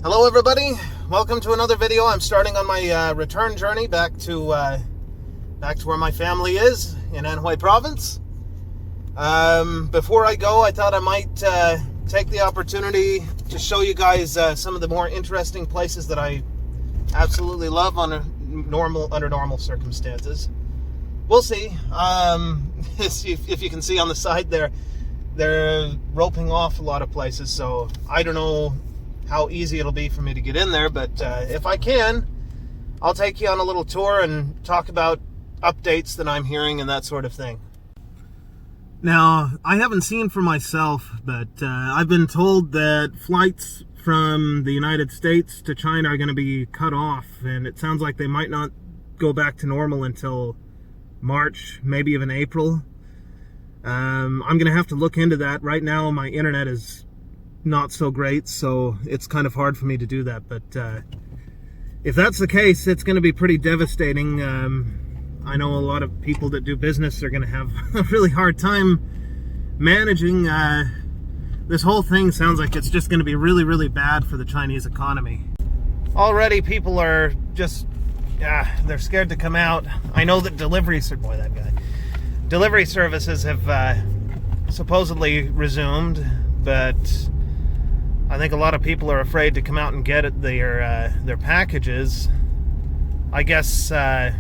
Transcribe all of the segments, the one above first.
Hello everybody, welcome to another video. I'm starting on my return journey back to where my family is in AnHui province. Before I go, I thought I might take the opportunity to show you guys some of the more interesting places that I absolutely love under normal circumstances. We'll see. If you can see on the side there, they're roping off a lot of places, so I don't know how easy it'll be for me to get in there, but if I can, I'll take you on a little tour and talk about updates that I'm hearing and that sort of thing. Now, I haven't seen for myself, but I've been told that flights from the United States to China are going to be cut off, and it sounds like they might not go back to normal until March, maybe even April. I'm going to have to look into that. Right now, my internet is not so great, so it's kind of hard for me to do that, but if that's the case, it's going to be pretty devastating. I know a lot of people that do business are going to have a really hard time managing. This whole thing sounds like it's just going to be really bad for the Chinese economy. Already people are just they're scared to come out. I know that delivery services have supposedly resumed, but I think a lot of people are afraid to come out and get their packages. I guess, well,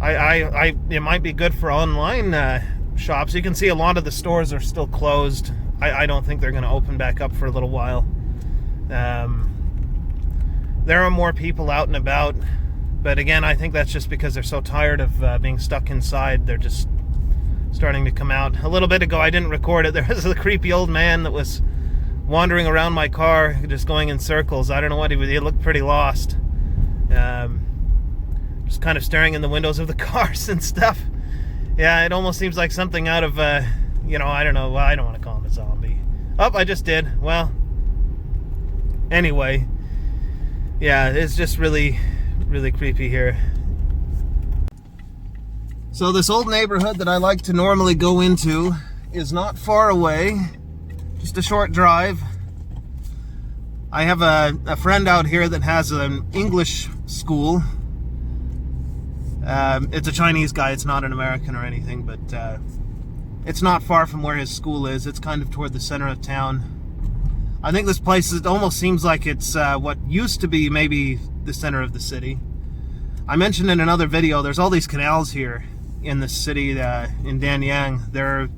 it might be good for online shops. You can see a lot of the stores are still closed. I don't think they're going to open back up for a little while. There are more people out and about, but again, I think that's just because they're so tired of being stuck inside. They're just starting to come out. A little bit ago, I didn't record it. There was a creepy old man that was wandering around my car, just going in circles. I don't know what he looked pretty lost. Just kind of staring in the windows of the cars and stuff. Yeah, it almost seems like something out of, I don't know. Well, I don't want to call him a zombie. Oh, I just did. Well, anyway. Yeah, it's just really creepy here. So this old neighborhood that I like to normally go into is not far away, just a short drive. I have a friend out here that has an English school. It's a Chinese guy, it's not an American or anything, but it's not far from where his school is. It's kind of toward the center of town. I think this place, it almost seems like it's what used to be maybe the center of the city. I mentioned in another video, there's all these canals here in the city in Danyang. They're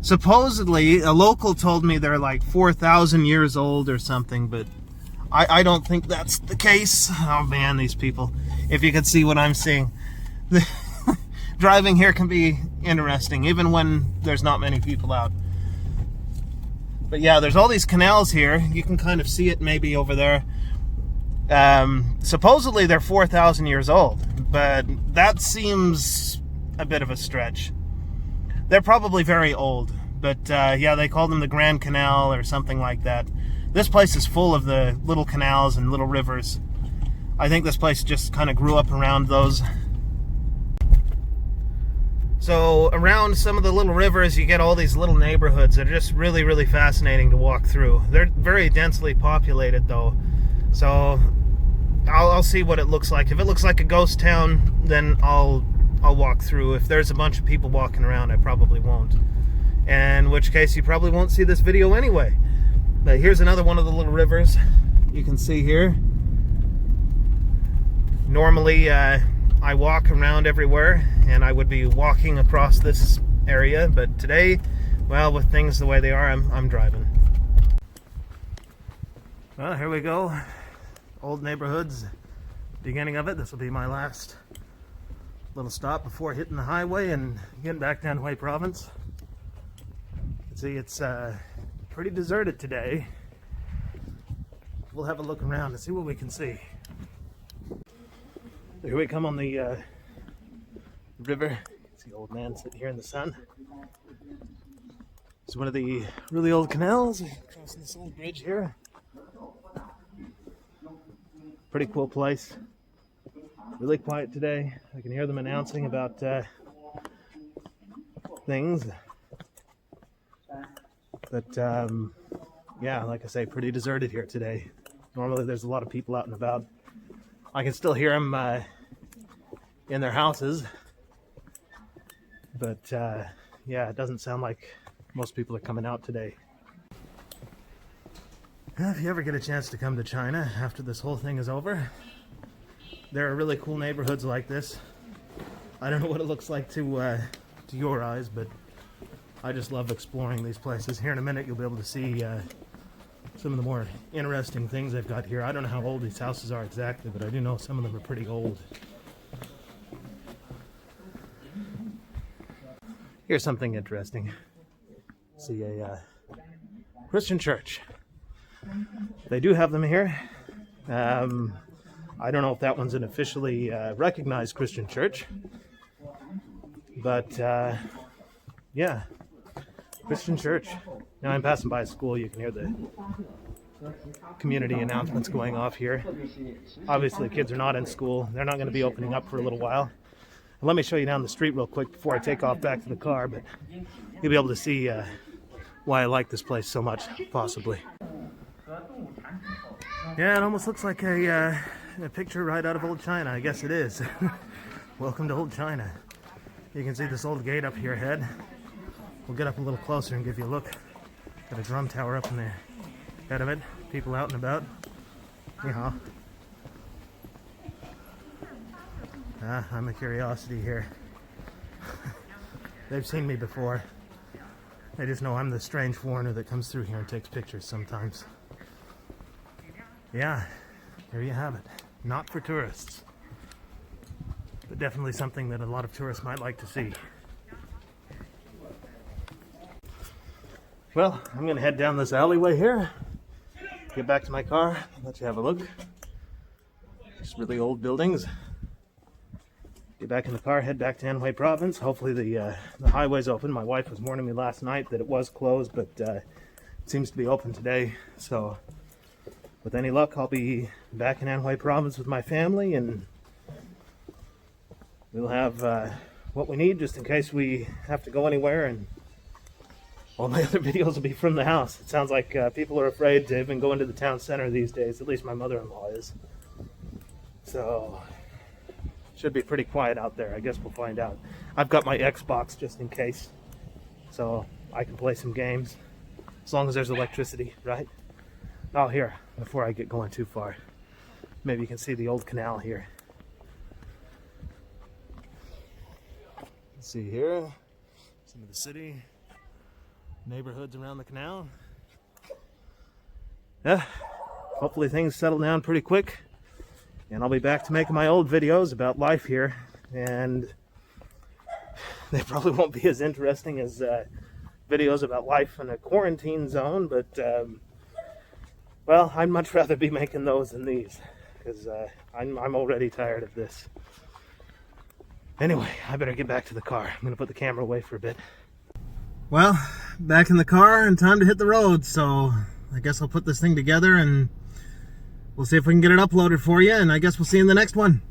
supposedly, a local told me they're like 4,000 years old or something, but I don't think that's the case. Oh man, these people, if you could see what I'm seeing. Driving here can be interesting, even when there's not many people out. But yeah, there's all these canals here. You can kind of see it maybe over there. Supposedly they're 4,000 years old, but that seems a bit of a stretch. They're probably very old, but yeah, they call them the Grand Canal or something like that. This place is full of the little canals and little rivers. I think this place just kind of grew up around those. So around some of the little rivers, you get all these little neighborhoods that are just really fascinating to walk through. They're very densely populated though, so I'll see what it looks like. If it looks like a ghost town, then I'll walk through. If there's a bunch of people walking around, I probably won't. In which case, you probably won't see this video anyway. But here's another one of the little rivers you can see here. Normally, I walk around everywhere, and I would be walking across this area, but today, well, with things the way they are, I'm driving. Well, here we go. Old neighborhoods. Beginning of it. This will be my last little stop before hitting the highway and getting back down to AnHui province. See, it's pretty deserted today. We'll have a look around and see what we can see. Here we come on the river. See the old man sitting here in the sun. It's one of the really old canals crossing this old bridge here. Pretty cool place. Really quiet today. I can hear them announcing about things. But yeah, like I say, pretty deserted here today. Normally there's a lot of people out and about. I can still hear them in their houses, but yeah, it doesn't sound like most people are coming out today. If you ever get a chance to come to China after this whole thing is over, there are really cool neighborhoods like this. I don't know what it looks like to your eyes, but I just love exploring these places. Here in a minute you'll be able to see some of the more interesting things they've got here. I don't know how old these houses are exactly, but I do know some of them are pretty old. Here's something interesting. See a Christian church. They do have them here. I don't know if that one's an officially recognized Christian church, but yeah, Christian church. Now I'm passing by a school. You can hear the community announcements going off here. Obviously kids are not in school. They're not going to be opening up for a little while. And let me show you down the street real quick before I take off back to the car, but you'll be able to see why I like this place so much, possibly. Yeah, it almost looks like a picture right out of old China. I guess it is. Welcome to old China. You can see this old gate up here ahead. We'll get up a little closer and give you a look. Got a drum tower up in the head of it. People out and about. Yeah. I'm a curiosity here. They've seen me before. They just know I'm the strange foreigner that comes through here and takes pictures sometimes. Yeah, there you have it. Not for tourists, but definitely something that a lot of tourists might like to see. Well, I'm going to head down this alleyway here, get back to my car, let you have a look. Just really old buildings. Get back in the car, head back to AnHui province. Hopefully the highway's open. My wife was warning me last night that it was closed, but it seems to be open today. So with any luck, I'll be back in AnHui province with my family, and we'll have what we need just in case we have to go anywhere, and all my other videos will be from the house. It sounds like people are afraid to even go into the town center these days. At least my mother-in-law is. So should be pretty quiet out there. I guess we'll find out. I've got my Xbox just in case, so I can play some games as long as there's electricity, right? Oh, here, before I get going too far, maybe you can see the old canal here. Let's see here, some of the city neighborhoods around the canal. Yeah, hopefully things settle down pretty quick, and I'll be back to making my old videos about life here, and they probably won't be as interesting as videos about life in a quarantine zone, but well, I'd much rather be making those than these, because I'm already tired of this. Anyway, I better get back to the car. I'm going to put the camera away for a bit. Well, back in the car and time to hit the road, so I guess I'll put this thing together and we'll see if we can get it uploaded for you, and I guess we'll see you in the next one.